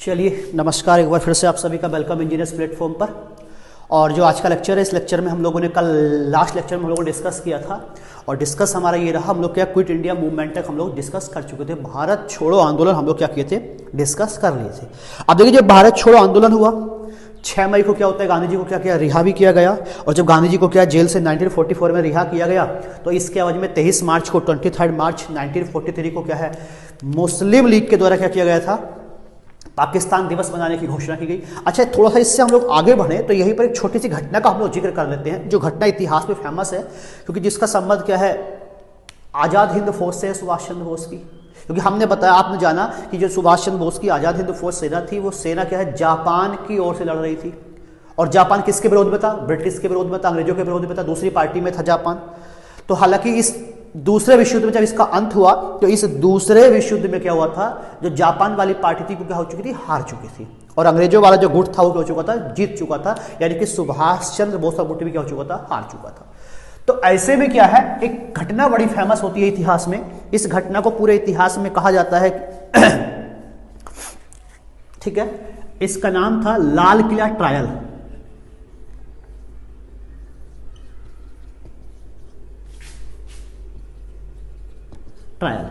चलिए नमस्कार, एक बार फिर से आप सभी का वेलकम इंजीनियर्स प्लेटफॉर्म पर। और जो आज का लेक्चर है, इस लेक्चर में हम लोगों ने कल लास्ट लेक्चर में हम लोगों ने डिस्कस किया था और डिस्कस हमारा ये रहा, हम लोग क्या क्विट इंडिया मूवमेंट तक हम लोग डिस्कस कर चुके थे। भारत छोड़ो आंदोलन हम लोग क्या किए थे, डिस्कस कर लिए थे। अब देखिए, जब भारत छोड़ो आंदोलन हुआ 6 मई को क्या होता है, गांधी जी को क्या किया, रिहा भी किया गया। और जब गांधी जी को क्या जेल से 1944 में रिहा किया गया, तो इसके एवज में 23 मार्च को 23 मार्च 1943 को क्या है, मुस्लिम लीग के द्वारा क्या किया गया था, पाकिस्तान दिवस मनाने की घोषणा की गई। अच्छा, थोड़ा सा इससे हम लोग आगे बढ़े तो यहीं पर एक छोटी सी घटना का हम लोग जिक्र कर लेते हैं, जो घटना इतिहास में फेमस है, क्योंकि जिसका संबंध क्या है, आज़ाद हिंद फौज से, सुभाष चंद्र बोस की। क्योंकि हमने बताया, आपने जाना कि जो सुभाष चंद्र बोस की आज़ाद हिंद फौज सेना थी, वो सेना क्या है, जापान की ओर से लड़ रही थी। और जापान किसके विरोध में था, ब्रिटिश के विरोध में था, अंग्रेजों के विरोध में था, दूसरी पार्टी में था जापान। तो हालांकि इस दूसरे विश्व युद्ध में जब इसका अंत हुआ, तो इस दूसरे विश्व युद्ध में क्या हुआ था, जो जापान वाली पार्टी थी वो क्या हो चुकी थी, हार चुकी थी। और अंग्रेजों वाला जो गुट था वो क्या हो चुका था, जीत चुका था। यानी कि सुभाष चंद्र बोस का गुट भी क्या हो चुका था, हार चुका था। तो ऐसे में क्या है, एक घटना बड़ी फेमस होती है इतिहास में। इस घटना को पूरे इतिहास में कहा जाता है ठीक है, इसका नाम था लाल किला ट्रायल। ट्रायल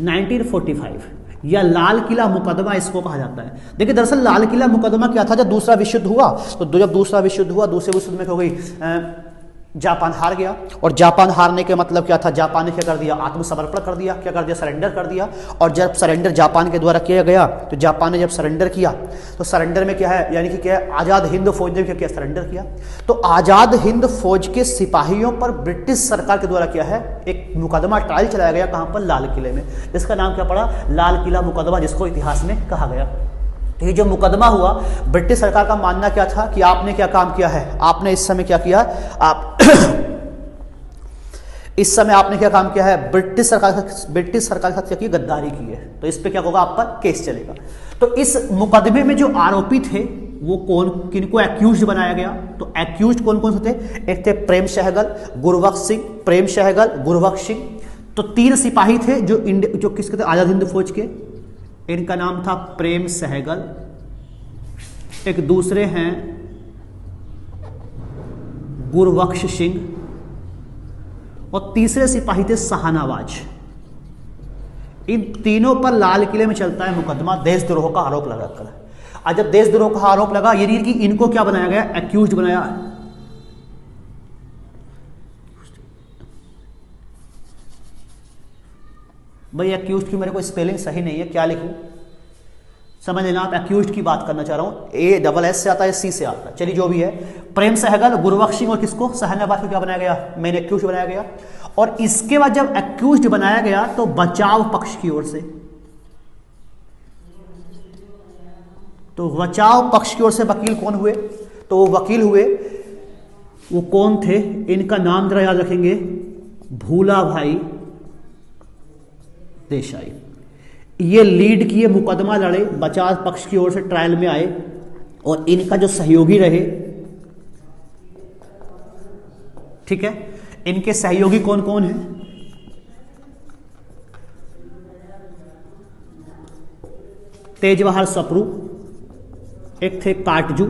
1945 या लाल किला मुकदमा इसको कहा जाता है। देखिए, दरअसल लाल किला मुकदमा क्या था, जब दूसरा विश्व युद्ध हुआ, तो जब दूसरा विश्व युद्ध हुआ, दूसरे विश्व युद्ध में क्या हो गई, जापान हार गया। और जापान हारने के मतलब क्या था, जापान ने क्या कर दिया, आत्मसमर्पण कर दिया, क्या कर दिया, सरेंडर कर दिया। और जब सरेंडर जापान के द्वारा किया गया, तो जापान ने जब सरेंडर किया, तो सरेंडर में क्या है, यानी कि क्या है, आज़ाद हिंद फौज ने क्या किया, सरेंडर किया। तो आज़ाद हिंद फौज के सिपाहियों पर ब्रिटिश सरकार के द्वारा क्या है, एक मुकदमा ट्रायल चलाया गया। कहाँ पर, लाल किले में, जिसका नाम क्या पड़ा, लाल किला मुकदमा, जिसको इतिहास में कहा गया। ये जो मुकदमा हुआ, ब्रिटिश सरकार का मानना क्या था कि आपने क्या काम किया है, आपने इस समय क्या किया, आप इस समय आपने क्या काम किया है, ब्रिटिश सरकार के साथ क्या की, गद्दारी की है। तो इस पे क्या होगा, आपका केस चलेगा। तो इस मुकदमे में जो आरोपी थे वो कौन, किनको एक्यूज बनाया गया, तो एक्यूज कौन कौन से थे, एक थे प्रेम सहगल, गुरबख्श सिंह, प्रेम सहगल, गुरबख्श सिंह। तो 3 सिपाही थे जो किसके थे, आजाद हिंद फौज के। इनका नाम था प्रेम सहगल, एक दूसरे हैं गुरबख्श सिंह, और तीसरे सिपाही थे शाहनवाज। इन तीनों पर लाल किले में चलता है मुकदमा, देशद्रोह का आरोप लगाकर। आज जब देशद्रोह का आरोप लगा, ये नहीं कि इनको क्या बनाया गया, एक्यूज बनाया। भाई एक्यूज की मेरे को स्पेलिंग सही नहीं है, क्या लिखूं, समझ लेना आप। एक्यूज की बात करना चाह रहा हूं, ASS से आता है, C से आता है, चलिए जो भी है। प्रेम सहगल, गुरबख्श सिंह और किसको, शाहनवाज को क्या बनाया गया, मेन एक्यूज बनाया गया। और इसके बाद जब एक्यूज बनाया गया, तो बचाव पक्ष की ओर से, तो बचाव पक्ष की ओर से वकील कौन हुए, तो वो वकील हुए, वो कौन थे, इनका नाम जरा याद रखेंगे, भूला भाई देसाई। ये लीड किए, मुकदमा लड़े, बचाव पक्ष की ओर से ट्रायल में आए। और इनका जो सहयोगी रहे, ठीक है, इनके सहयोगी कौन कौन है, तेजबहादुर सप्रू, एक थे काटजू,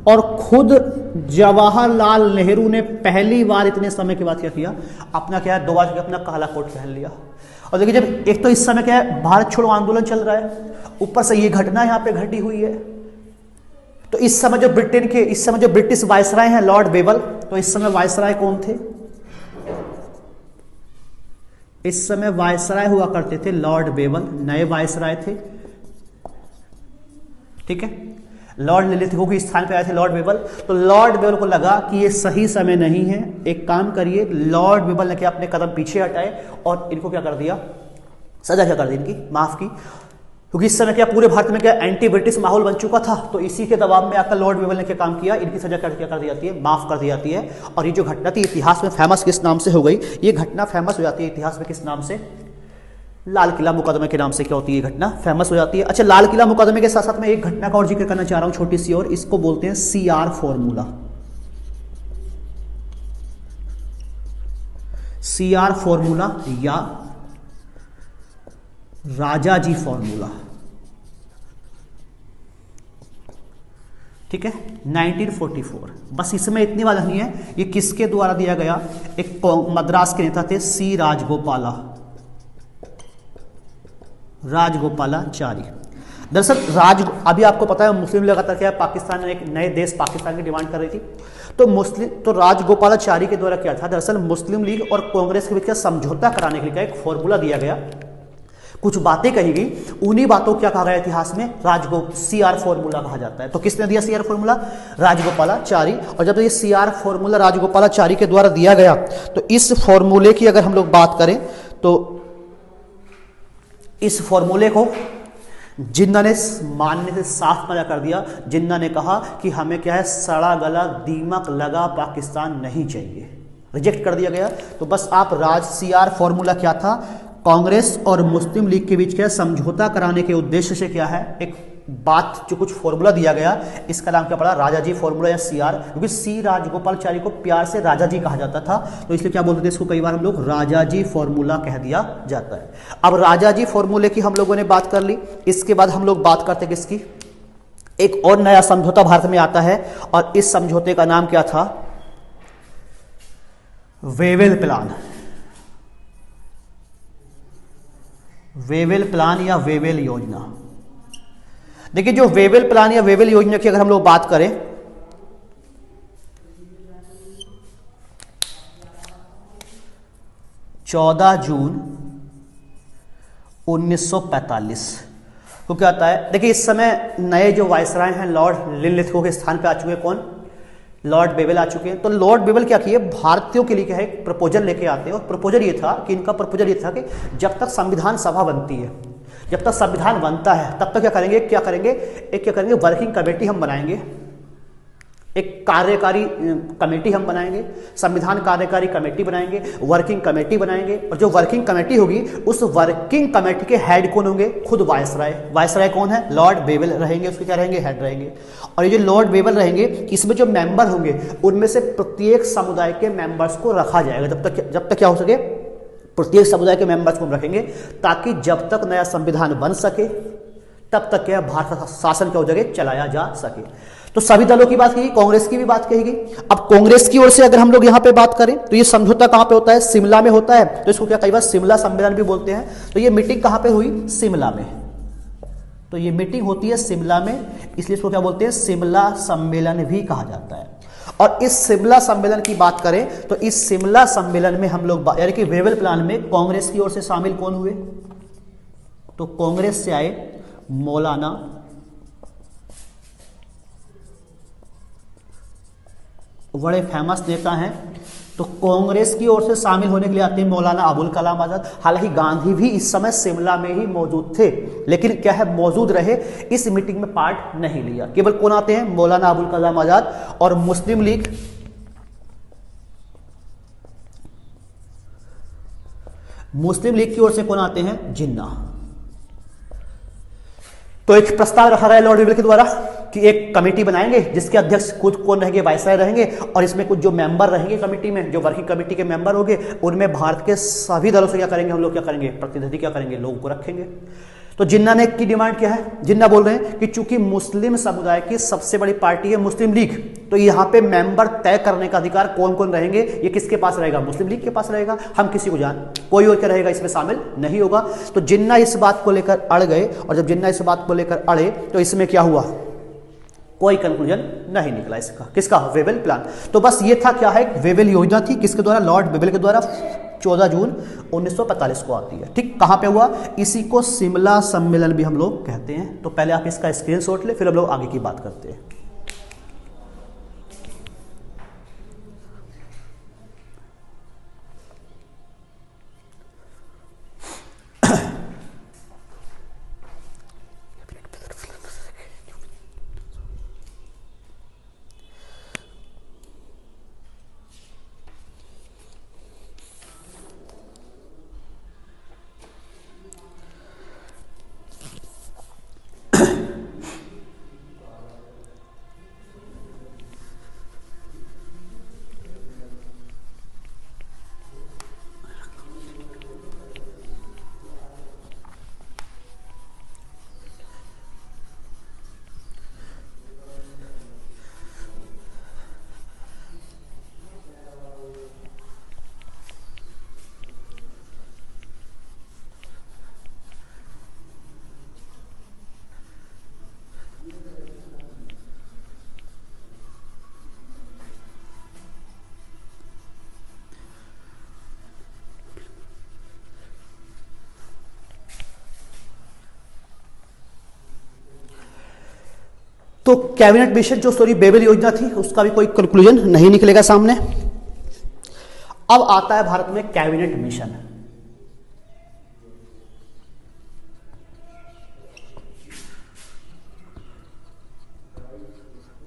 और खुद जवाहरलाल नेहरू ने पहली बार इतने समय के बाद क्या किया, अपना क्या है, दोबारा अपना काला कोट पहन लिया। और देखिए, जब एक तो इस समय क्या है, भारत छोड़ो आंदोलन चल रहा है, ऊपर से ये घटना यहां पे घटी हुई है। तो इस समय जो ब्रिटिश वायसराय हैं, लॉर्ड बेवल, तो इस समय वायसराय कौन थे, इस समय वायसराय हुआ करते थे लॉर्ड बेवल, नए वायसराय थे, ठीक है। लॉर्ड लिलिथगो के स्थान पे आए थे लॉर्ड बेवल। तो लॉर्ड बेवल को लगा कि ये सही समय नहीं है, एक काम करिए, लॉर्ड बेवल ने क्या अपने कदम पीछे हटाए और इनको क्या कर दिया, सजा क्या कर दी, इनकी माफ की। क्योंकि इस समय क्या पूरे भारत में क्या एंटी ब्रिटिश माहौल बन चुका था। तो इसी के दबाव में आकर लॉर्ड बेवल ने क्या काम किया, इनकी सजा क्या कर दी जाती है, माफ कर दी जाती है। और ये जो घटना थी इतिहास में फेमस किस नाम से हो गई, ये घटना फेमस हो जाती है इतिहास में किस नाम से, लाल किला मुकदमे के नाम से क्या होती है, घटना फेमस हो जाती है। अच्छा, लाल किला मुकदमे के साथ साथ मैं एक घटना का और जिक्र करना चाह रहा हूं, छोटी सी, और इसको बोलते हैं CR फॉर्मूला। CR फॉर्मूला या राजाजी फॉर्मूला। ठीक है, 1944। बस इसमें इतनी बात नहीं है, ये किसके द्वारा दिया गया, एक मद्रास के नेता थे सी राजगोपालाचारी। दरअसल अभी आपको पता है मुस्लिम लगातार क्या है, पाकिस्तान ने एक नए देश पाकिस्तान की डिमांड कर रही थी, तो राजगोपालाचारी के द्वारा क्या था, दरअसल मुस्लिम लीग और कांग्रेस के बीच का समझौता कराने के लिए क्या एक फॉर्मूला दिया गया, कुछ बातें कही गई, उन्हीं बातों को क्या कहा गया इतिहास में, CR फॉर्मूला कहा जाता है। तो किसने दिया CR फॉर्मूला, राजगोपालाचारी। और जब ये CR फॉर्मूला राजगोपालाचारी के द्वारा दिया गया, तो इस फॉर्मूले की अगर हम लोग बात करें तो इस फॉर्मूले को जिन्ना ने मानने से साफ मना कर दिया। जिन्ना ने कहा कि हमें क्या है, सड़ा गला दीमक लगा पाकिस्तान नहीं चाहिए, रिजेक्ट कर दिया गया। तो बस आप CR फॉर्मूला क्या था, कांग्रेस और मुस्लिम लीग के बीच क्या समझौता कराने के उद्देश्य से क्या है, एक बात जो कुछ फॉर्मूला दिया गया, इसका नाम क्या पड़ा, राजाजी फॉर्मूला या CR, क्योंकि सी राजगोपालाचारी को प्यार से राजा जी कहा जाता था, तो इसलिए क्या बोलते थे इसको, कई बार हम लोग राजाजी फॉर्मूला कह दिया जाता है। अब राजाजी फॉर्मूले की हम लोगों ने बात कर ली, इसके बाद हम लोग बात करते किसकी, एक और नया समझौता भारत में आता है, और इस समझौते का नाम क्या था, वेवेल प्लान या वेवेल योजना। देखिए जो वेवेल प्लान या वेवेल योजना की अगर हम लोग बात करें, जून 1945 को क्या आता है, देखिए इस समय नए जो वायसराय हैं लॉर्ड लिनलिथगो के स्थान पे आ चुके हैं, कौन, लॉर्ड बेवेल आ चुके हैं। तो लॉर्ड बेवेल क्या किए, भारतीयों के लिए क्या है एक प्रपोजल लेके आते हैं, और प्रपोजल ये था कि इनका प्रपोजल ये था कि जब तक संविधान सभा बनती है, जब तक संविधान बनता है, तब तक क्या करेंगे वर्किंग कमेटी हम बनाएंगे, एक कार्यकारी कमेटी हम बनाएंगे, संविधान कार्यकारी कमेटी बनाएंगे, वर्किंग कमेटी बनाएंगे, और जो वर्किंग कमेटी होगी उस वर्किंग कमेटी के हेड कौन होंगे, खुद वायसराय कौन है, लॉर्ड बेवेल रहेंगे, उसके क्या रहेंगे, हेड रहेंगे। और ये जो लॉर्ड बेवेल रहेंगे, इसमें जो मेंबर होंगे उनमें से प्रत्येक समुदाय के मेंबर्स को रखा जाएगा, जब तक क्या हो सके, प्रत्येक समुदाय के मेंबर्स को रखेंगे, ताकि जब तक नया संविधान बन सके तब तक क्या भारत का शासन क्या हो जाए, चलाया जा सके। तो सभी दलों की बात कही, कांग्रेस की भी बात कही गई। अब कांग्रेस की ओर से अगर हम लोग यहां पे बात करें तो ये समझौता कहां पे होता है, शिमला में होता है, तो इसको क्या कई बार शिमला सम्मेलन भी बोलते हैं। तो ये मीटिंग कहां पे हुई, शिमला में, तो ये मीटिंग होती है शिमला में, इसलिए इसको क्या बोलते हैं, शिमला सम्मेलन भी कहा जाता है। और इस शिमला सम्मेलन की बात करें तो इस शिमला सम्मेलन में हम लोग यानी कि वेवेल प्लान में कांग्रेस की ओर से शामिल कौन हुए, तो कांग्रेस से आए मौलाना बड़े फेमस नेता हैं, तो कांग्रेस की ओर से शामिल होने के लिए आते हैं मौलाना अबुल कलाम आजाद। हालांकि गांधी भी इस समय शिमला में ही मौजूद थे, लेकिन क्या है मौजूद रहे, इस मीटिंग में पार्ट नहीं लिया। केवल कौन आते हैं, मौलाना अबुल कलाम आजाद। और मुस्लिम लीग की ओर से कौन आते हैं, जिन्ना। तो एक प्रस्ताव रखा गया लॉर्ड बेवेल के द्वारा कि एक कमेटी बनाएंगे जिसके अध्यक्ष खुद कौन रहेंगे, वायसराय रहेंगे, और इसमें कुछ जो मेंबर रहेंगे कमेटी में, जो वर्किंग कमेटी के मेंबर होंगे, उनमें भारत के सभी दलों से क्या करेंगे, हम लोग क्या करेंगे, प्रतिनिधि क्या करेंगे, लोगों को रखेंगे। तो जिन्ना ने की डिमांड क्या है, जिन्ना बोल रहे हैं कि चूंकि मुस्लिम समुदाय की सबसे बड़ी पार्टी है मुस्लिम लीग, तो यहाँ पे मेंबर तय करने का अधिकार कौन कौन रहेंगे, ये किसके पास रहेगा, मुस्लिम लीग के पास रहेगा। हम किसी को कोई और क्या रहेगा इसमें शामिल नहीं होगा। तो जिन्ना इस बात को लेकर अड़ गए, और जब जिन्ना इस बात को लेकर अड़े तो इसमें क्या हुआ, कोई कंक्लूजन नहीं निकला इसका, किसका, वेवेल प्लान। तो बस ये था क्या है, वेवेल योजना थी, किसके द्वारा, लॉर्ड वेवेल के द्वारा, 14 जून 1945 को आती है। ठीक, कहां पे हुआ, इसी को शिमला सम्मेलन भी हम लोग कहते हैं। तो पहले आप इसका स्क्रीनशॉट ले, फिर हम लोग आगे की बात करते हैं। तो कैबिनेट मिशन जो सॉरी बेबल योजना थी उसका भी कोई कंक्लूजन नहीं निकलेगा सामने। अब आता है भारत में कैबिनेट मिशन।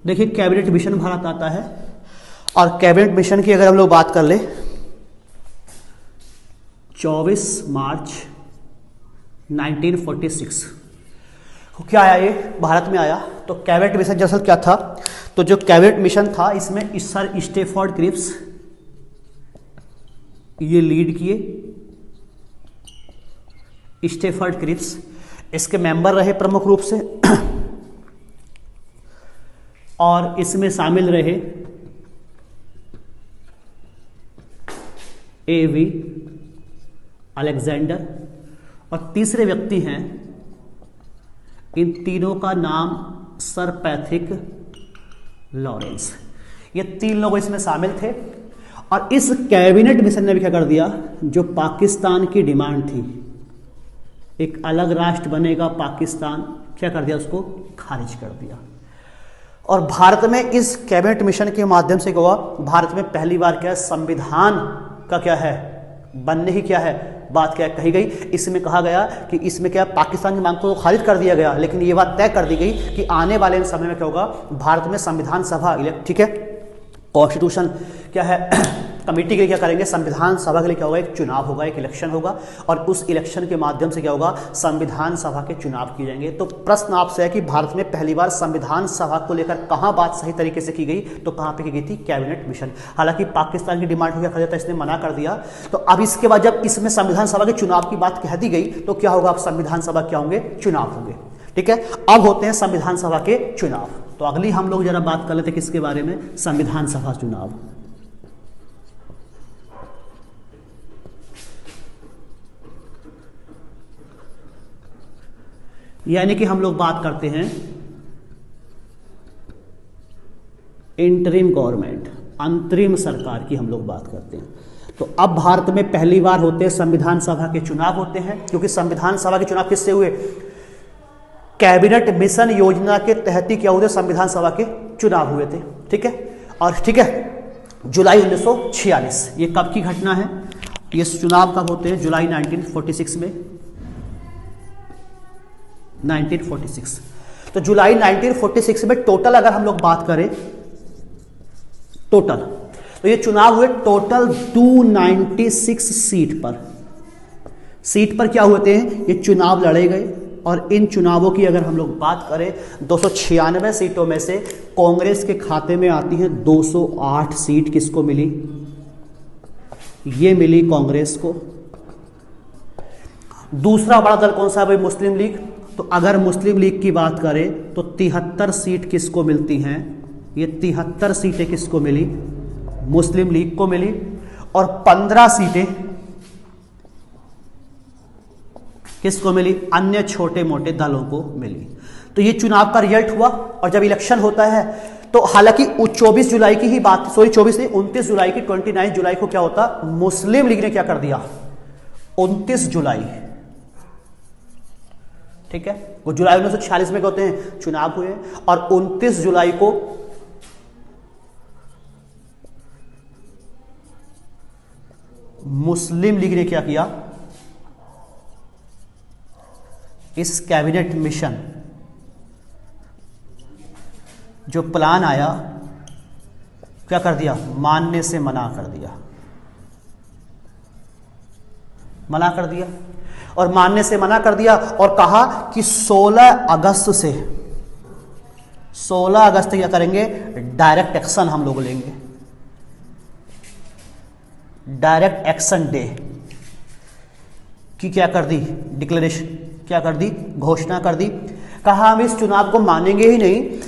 देखिए कैबिनेट मिशन भारत आता है, और कैबिनेट मिशन की अगर हम लोग बात कर ले 24 मार्च 1946 क्या आया, ये भारत में आया। तो कैबिनेट मिशन दरअसल क्या था, तो जो कैबिनेट मिशन था इसमें सर स्टेफोर्ड क्रिप्स ये लीड किए, स्टेफोर्ड क्रिप्स इसके मेंबर रहे प्रमुख रूप से, और इसमें शामिल रहे A.V. अलेक्जेंडर, और तीसरे व्यक्ति हैं, इन तीनों का नाम सर पैथिक लॉरेंस। ये 3 लोग इसमें शामिल थे। और इस कैबिनेट मिशन ने भी क्या कर दिया, जो पाकिस्तान की डिमांड थी एक अलग राष्ट्र बनेगा पाकिस्तान, क्या कर दिया, उसको खारिज कर दिया। और भारत में इस कैबिनेट मिशन के माध्यम से क्या हुआ, भारत में पहली बार क्या है, संविधान का क्या है बनने ही क्या है बात क्या है कही गई। इसमें कहा गया कि इसमें क्या पाकिस्तान की मांग को खारिज कर दिया गया, लेकिन ये बात तय कर दी गई कि आने वाले समय में क्या होगा, भारत में संविधान सभा ठीक है, कॉन्स्टिट्यूशन क्या है कमेटी के लिए क्या करेंगे, संविधान सभा के लिए क्या होगा, एक चुनाव होगा, एक इलेक्शन होगा, और उस इलेक्शन के माध्यम से क्या होगा, संविधान सभा के चुनाव किए जाएंगे। तो प्रश्न आपसे है कि भारत में पहली बार संविधान सभा को लेकर कहां बात सही तरीके से की गई, तो कहां पे की गई थी, कैबिनेट मिशन। हालांकि पाकिस्तान की डिमांड हो गया था, इसने मना कर दिया। तो अब इसके बाद जब इसमें संविधान सभा के चुनाव की बात कह दी गई तो क्या होगा, अब संविधान सभा क्या होंगे, चुनाव होंगे। ठीक है, अब होते हैं संविधान सभा के चुनाव। तो अगली हम लोग जरा बात कर लेते किसके बारे में, संविधान सभा चुनाव। यानी कि हम लोग बात करते हैं इंटरिम गवर्नमेंट, अंतरिम सरकार की हम लोग बात करते हैं। तो अब भारत में पहली बार होते हैं संविधान सभा के चुनाव होते हैं, क्योंकि संविधान सभा के चुनाव किससे हुए, कैबिनेट मिशन योजना के तहत ही क्या हुए, संविधान सभा के चुनाव हुए थे। ठीक है, और ठीक है जुलाई 1946, ये कब की घटना है, ये चुनाव कब होते हैं, जुलाई 1946 में, 1946। तो जुलाई 1946 में टोटल अगर हम लोग बात करें टोटल, तो ये चुनाव हुए टोटल 296 सीट पर क्या हुए थे, ये चुनाव लड़े गए। और इन चुनावों की अगर हम लोग बात करें 296 सीटों में से कांग्रेस के खाते में आती हैं 208 सीट, किसको मिली, ये मिली कांग्रेस को। दूसरा बड़ा दल कौन सा है भाई, मुस्लिम लीग। तो अगर मुस्लिम लीग की बात करें तो 73 सीट किसको मिलती हैं, ये 73 सीटें किसको मिली, मुस्लिम लीग को मिली। और 15 सीटें किसको मिली, अन्य छोटे मोटे दलों को मिली। तो ये चुनाव का रिजल्ट हुआ। और जब इलेक्शन होता है तो हालांकि 24 जुलाई की ही बात, सॉरी 24 नहीं 29 जुलाई की, 29 जुलाई को क्या होता, मुस्लिम लीग ने क्या कर दिया, 29 जुलाई, ठीक है, वो जुलाई 1946 में होते हैं चुनाव हुए, और 29 जुलाई को मुस्लिम लीग ने क्या किया, इस कैबिनेट मिशन जो प्लान आया क्या कर दिया, मानने से मना कर दिया, मना कर दिया। और मानने से मना कर दिया और कहा कि 16 अगस्त क्या करेंगे, डायरेक्ट एक्शन हम लोग लेंगे, डायरेक्ट एक्शन डे की क्या कर दी, डिक्लेरेशन क्या कर दी, घोषणा कर दी। कहा हम इस चुनाव को मानेंगे ही नहीं।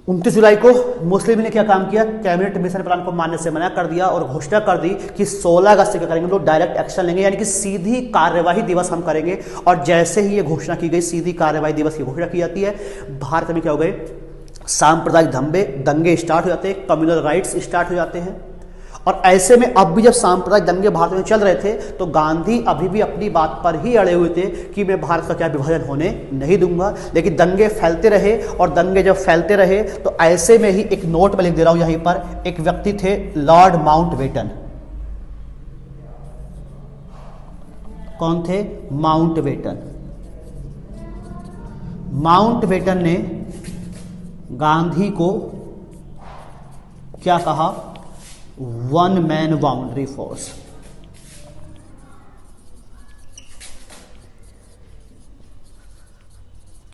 29 जुलाई को मुस्लिम ने क्या काम किया, कैबिनेट मिशन प्लान को मानने से मना कर दिया और घोषणा कर दी कि 16 अगस्त से क्या करेंगे, लोग डायरेक्ट एक्शन लेंगे, यानी कि सीधी कार्यवाही दिवस हम करेंगे। और जैसे ही ये घोषणा की गई, सीधी कार्यवाही दिवस की घोषणा की जाती है, भारत में क्या हो गए, सांप्रदायिक दंगे स्टार्ट हो जाते हैं, कम्युनल राइट्स स्टार्ट हो जाते हैं। और ऐसे में अब भी जब सांप्रदायिक दंगे भारत में चल रहे थे तो गांधी अभी भी अपनी बात पर ही अड़े हुए थे कि मैं भारत का क्या विभाजन होने नहीं दूंगा। लेकिन दंगे फैलते रहे, और दंगे जब फैलते रहे तो ऐसे में ही एक नोट में लिख दे रहा हूं यहीं पर, एक व्यक्ति थे लॉर्ड माउंटबेटन। कौन थे? माउंटबेटन। माउंटबेटन ने गांधी को क्या कहा? One man boundary force.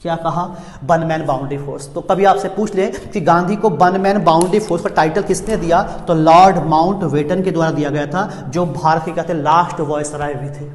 क्या कहा? One man boundary force. तो कभी आपसे पूछ ले कि गांधी को वन मैन बाउंड्री फोर्स का टाइटल किसने दिया, तो लॉर्ड माउंटबेटन के द्वारा दिया गया था, जो भारत के कहते लास्ट वॉयसराय भी थे।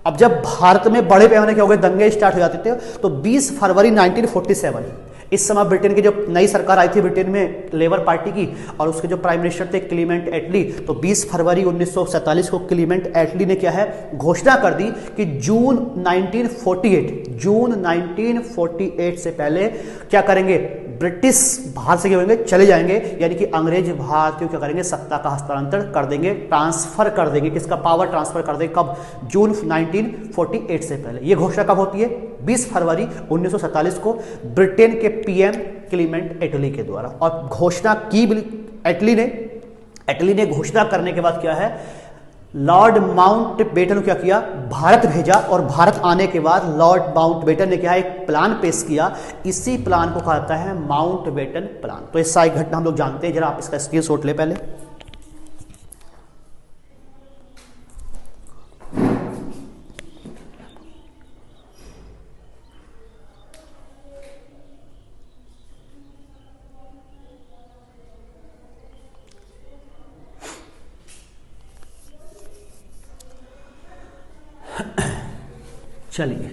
अब जब भारत में बड़े पैमाने के हो गए दंगे स्टार्ट हो जाते थे तो 20 फरवरी 1947, इस समय ब्रिटेन की जो नई सरकार आई थी ब्रिटेन में लेबर पार्टी की, और उसके जो प्राइम मिनिस्टर थे क्लीमेंट एटली, तो 20 फरवरी 1947 को क्लीमेंट एटली ने क्या है घोषणा कर दी कि जून 1948 से पहले क्या करेंगे, ब्रिटिश भारत से क्या होंगे, चले जाएंगे, यानी कि अंग्रेज भारतीयों क्या करेंगे, सत्ता का हस्तांतरण कर देंगे, ट्रांसफर कर देंगे, किसका पावर ट्रांसफर कर देंगे, कब? जून 1948 से पहले। यह घोषणा कब होती है? 20 फरवरी 1947 को ब्रिटेन के पीएम क्लीमेंट एटली के द्वारा। और घोषणा की एटली ने घोषणा करने के बाद क्या है, लॉर्ड माउंटबेटन को क्या किया, भारत भेजा, और भारत आने के बाद लॉर्ड माउंटबेटन ने क्या है एक प्लान पेश किया। इसी प्लान को कहा जाता है माउंटबेटन प्लान। तो इस सारी घटना हम लोग जानते हैं, जरा आप इसका स्क्रीनशॉट ले पहले। चलिए,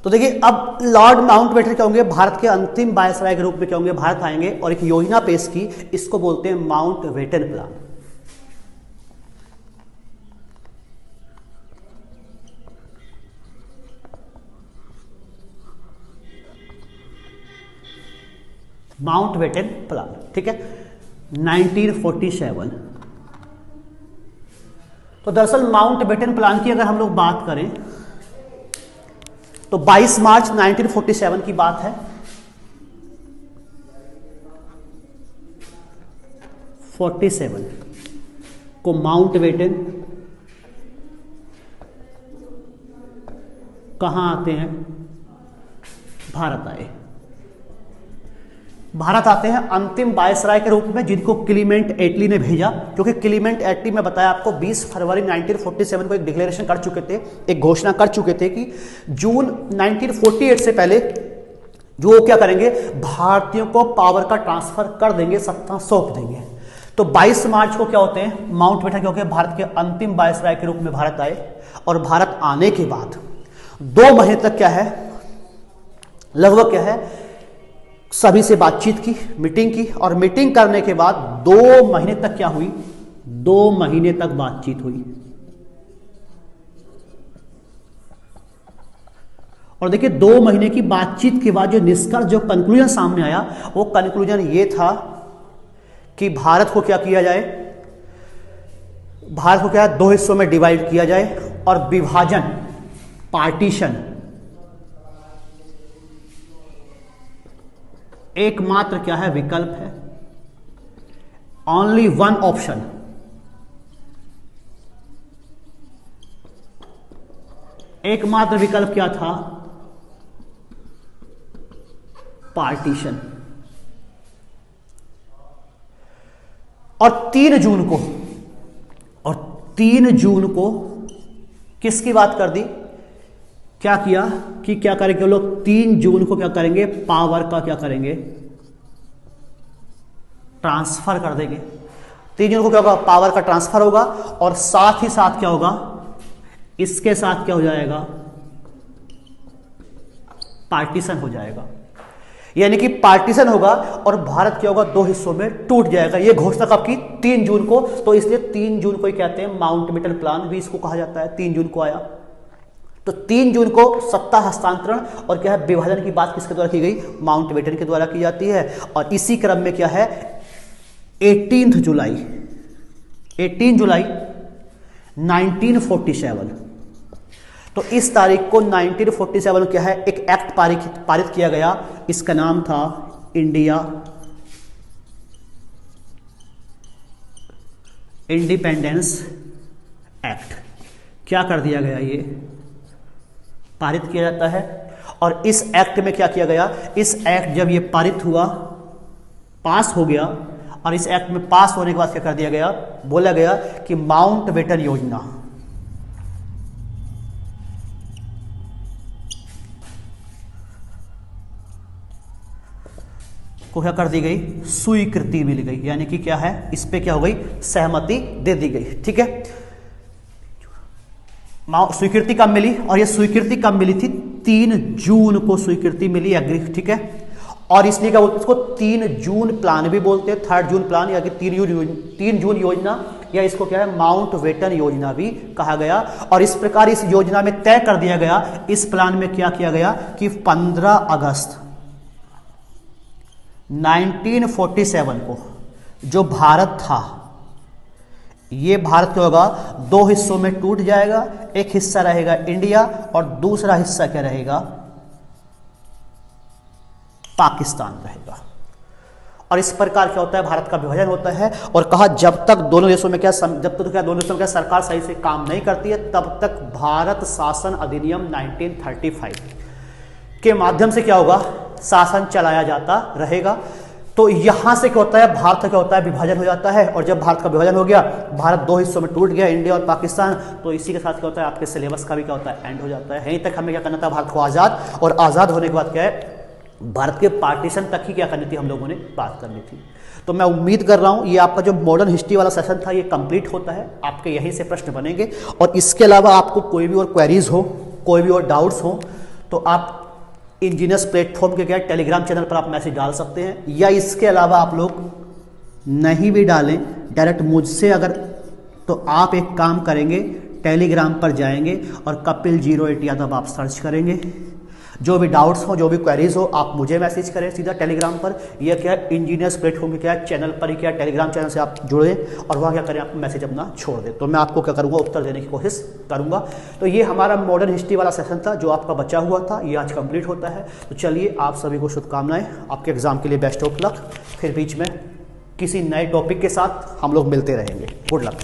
तो देखिए अब लॉर्ड माउंटबेटन क्या होंगे, भारत के अंतिम वायसराय के रूप में क्या होंगे, भारत आएंगे, और एक योजना पेश की, इसको बोलते हैं माउंटबेटन प्लान। माउंटबेटन प्लान, ठीक है, 1947। तो दरअसल माउंटबेटन प्लान की अगर हम लोग बात करें तो 22 मार्च 1947 की बात है। 47 को माउंटबेटन कहां आते हैं, भारत आए। भारत आते हैं अंतिम वायसराय के रूप में, जिनको क्लीमेंट एटली ने भेजा, क्योंकि क्लीमेंट एटली में बताया आपको 20 फरवरी 1947 को एक डिक्लेरेशन कर चुके थे, एक घोषणा कर चुके थे कि जून 1948 से पहले जो क्या करेंगे, भारतीयों को पावर का ट्रांसफर कर देंगे, सत्ता सौंप देंगे। तो 22 मार्च को क्या होते हैं, माउंटबेटन क्या होते हैं, भारत के अंतिम वायसराय के रूप में भारत आए। और भारत आने के बाद 2 महीने तक क्या है, लगभग क्या है, सभी से बातचीत की, मीटिंग की, और मीटिंग करने के बाद 2 महीने तक क्या हुई, 2 महीने तक बातचीत हुई। और देखिए 2 महीने की बातचीत के बाद जो निष्कर्ष, जो कंक्लूजन सामने आया, वो कंक्लूजन ये था कि भारत को क्या किया जाए, भारत को क्या 2 हिस्सों में डिवाइड किया जाए, और विभाजन, पार्टीशन एकमात्र क्या है, विकल्प है, ओनली वन ऑप्शन। एकमात्र विकल्प क्या था, पार्टीशन। और 3 जून को किसकी बात कर दी, क्या किया कि क्या करेंगे लोग 3 जून को क्या करेंगे, पावर का क्या करेंगे, ट्रांसफर कर देंगे। 3 जून को क्या होगा, पावर का ट्रांसफर होगा और साथ ही साथ क्या होगा, इसके साथ क्या हो जाएगा, पार्टीशन हो जाएगा। यानी कि पार्टीशन होगा और भारत क्या होगा, 2 हिस्सों में टूट जाएगा। यह घोषणा कब की, 3 जून को। तो इसलिए 3 जून को ही कहते हैं माउंटबेटन प्लान भी इसको कहा जाता है। 3 जून को आया, तो 3 जून को सत्ता हस्तांतरण और क्या है, विभाजन की बात किसके द्वारा की गई, माउंटबेटन के द्वारा की जाती है। और इसी क्रम में क्या है, 18 जुलाई 1947, तो इस तारीख को 1947 क्या है, एक एक्ट पारित किया गया। इसका नाम था इंडिया इंडिपेंडेंस एक्ट। क्या कर दिया गया, ये पारित किया जाता है। और इस एक्ट में क्या किया गया, इस एक्ट जब ये पारित हुआ, पास हो गया, और इस एक्ट में पास होने के बाद क्या कर दिया गया, बोला गया कि माउंटबेटन योजना को क्या कर दी गई, स्वीकृति मिल गई। यानी कि क्या है, इस पे क्या हो गई, सहमति दे दी गई। ठीक है, स्वीकृति कब मिली, और ये स्वीकृति कब मिली थी, 3 जून को स्वीकृति मिली, एग्री। ठीक है, और इसलिए क्या बोलते हैं इसको, 3 जून प्लान भी बोलते हैं, 3 जून प्लान या कि 3 जून योजना, या इसको क्या है, माउंटबेटन योजना भी कहा गया। और इस प्रकार इस योजना में तय कर दिया गया, इस प्लान में क्या किया गया कि 15 अगस्त 1947 को जो भारत था, ये भारत क्या होगा, 2 हिस्सों में टूट जाएगा। एक हिस्सा रहेगा इंडिया और दूसरा हिस्सा क्या रहेगा, पाकिस्तान रहेगा। और इस प्रकार क्या होता है, भारत का विभाजन होता है। और कहा जब तक दोनों देशों में क्या सरकार सही से काम नहीं करती है, तब तक भारत शासन अधिनियम 1935 के माध्यम से क्या होगा, शासन चलाया जाता रहेगा। तो यहां से क्या होता है, भारत का क्या होता है, विभाजन हो जाता है। और जब भारत का विभाजन हो गया, भारत 2 हिस्सों में टूट गया, इंडिया और पाकिस्तान, तो इसी के साथ क्या होता है, आपके सिलेबस का भी क्या होता है, एंड हो जाता है। यहीं तक हमें क्या करना था, भारत को आजाद, और आजाद होने के बाद क्या है, भारत के पार्टीशन तक ही क्या करनी थी, हम लोगों ने बात करनी थी। तो मैं उम्मीद कर रहा हूं ये आपका जो मॉडर्न हिस्ट्री वाला सेशन था, ये कंप्लीट होता है। आपके यहीं से प्रश्न बनेंगे, और इसके अलावा आपको कोई भी और क्वेरीज हो, कोई भी और डाउट्स हो, तो आप इंजीनियर्स प्लेटफॉर्म के क्या टेलीग्राम चैनल पर आप मैसेज डाल सकते हैं, या इसके अलावा आप लोग नहीं भी डालें, डायरेक्ट मुझसे अगर, तो आप एक काम करेंगे, टेलीग्राम पर जाएंगे और कपिल 08 यादव आप सर्च करेंगे। जो भी डाउट्स हो, जो भी क्वेरीज हो, आप मुझे मैसेज करें सीधा टेलीग्राम पर, या क्या इंजीनियर्स प्लेटफॉर्म के क्या चैनल पर ही, क्या टेलीग्राम चैनल से आप जुड़ें और वहाँ क्या करें, आप मैसेज अपना छोड़ दें, तो मैं आपको क्या करूँगा, उत्तर देने की कोशिश करूँगा। तो ये हमारा मॉडर्न हिस्ट्री वाला सेशन था जो आपका बचा हुआ था, ये आज कंप्लीट होता है। तो चलिए, आप सभी को शुभकामनाएं, आपके एग्जाम के लिए बेस्ट ऑफ लक। फिर बीच में किसी नए टॉपिक के साथ हम लोग मिलते रहेंगे। Good luck.